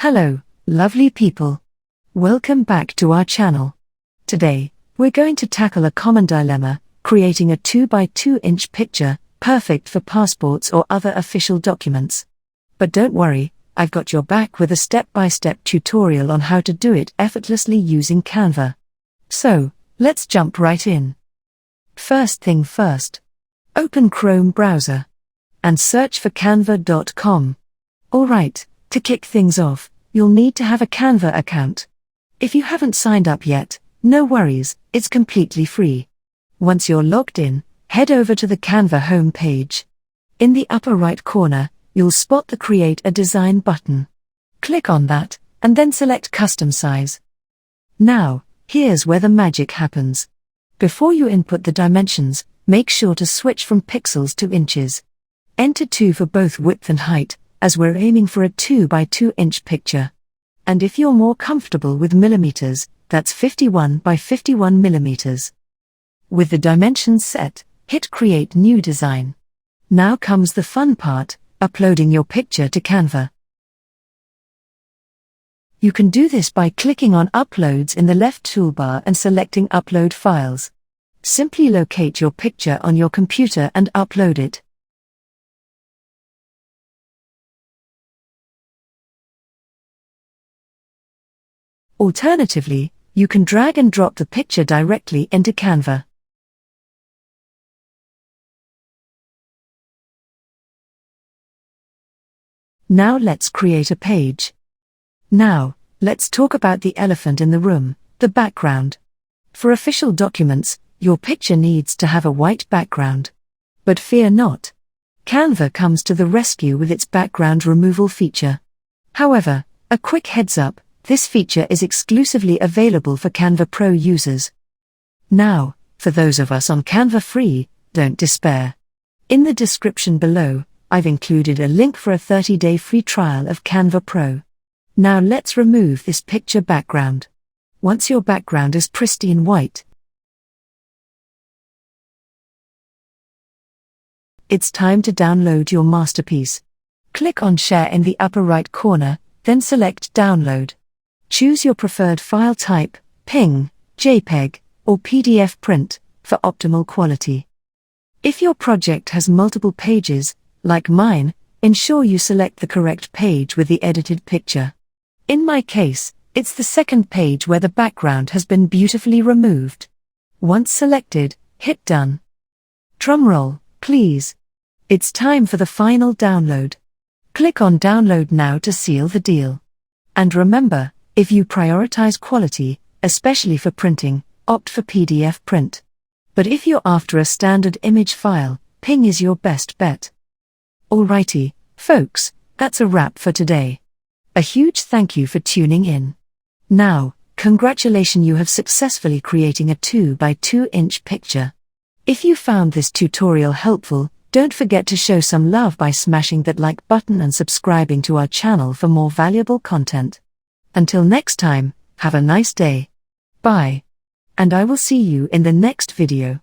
Hello, lovely people. Welcome back to our channel. Today, we're going to tackle a common dilemma, creating a 2 by 2 inch picture, perfect for passports or other official documents. But don't worry, I've got your back with a step-by-step tutorial on how to do it effortlessly using Canva. So, let's jump right in. First thing first. Open Chrome browser and search for canva.com. Alright, to kick things off, you'll need to have a Canva account. If you haven't signed up yet, no worries, it's completely free. Once you're logged in, head over to the Canva home page. In the upper right corner, you'll spot the Create a Design button. Click on that, and then select Custom Size. Now, here's where the magic happens. Before you input the dimensions, make sure to switch from pixels to inches. Enter 2 for both width and height, as we're aiming for a 2 by 2 inch picture. And if you're more comfortable with millimeters, that's 51 by 51 millimeters. With the dimensions set, hit Create New Design. Now comes the fun part, uploading your picture to Canva. You can do this by clicking on Uploads in the left toolbar and selecting Upload Files. Simply locate your picture on your computer and upload it. Alternatively, you can drag and drop the picture directly into Canva. Now let's create a page. Now, let's talk about the elephant in the room, the background. For official documents, your picture needs to have a white background. But fear not. Canva comes to the rescue with its background removal feature. However, a quick heads up, this feature is exclusively available for Canva Pro users. Now, for those of us on Canva Free, don't despair. In the description below, I've included a link for a 30-day free trial of Canva Pro. Now let's remove this picture background. Once your background is pristine white, it's time to download your masterpiece. Click on Share in the upper right corner, then select Download. Choose your preferred file type, PNG, JPEG, or PDF print, for optimal quality. If your project has multiple pages, like mine, ensure you select the correct page with the edited picture. In my case, it's the second page where the background has been beautifully removed. Once selected, hit Done. Drumroll, please. It's time for the final download. Click on Download now to seal the deal. And remember, if you prioritize quality, especially for printing, opt for PDF print. But if you're after a standard image file, PNG is your best bet. Alrighty, folks, that's a wrap for today. A huge thank you for tuning in. Now, congratulations, you have successfully creating a 2 by 2 inch picture. If you found this tutorial helpful, don't forget to show some love by smashing that like button and subscribing to our channel for more valuable content. Until next time, have a nice day. Bye. And I will see you in the next video.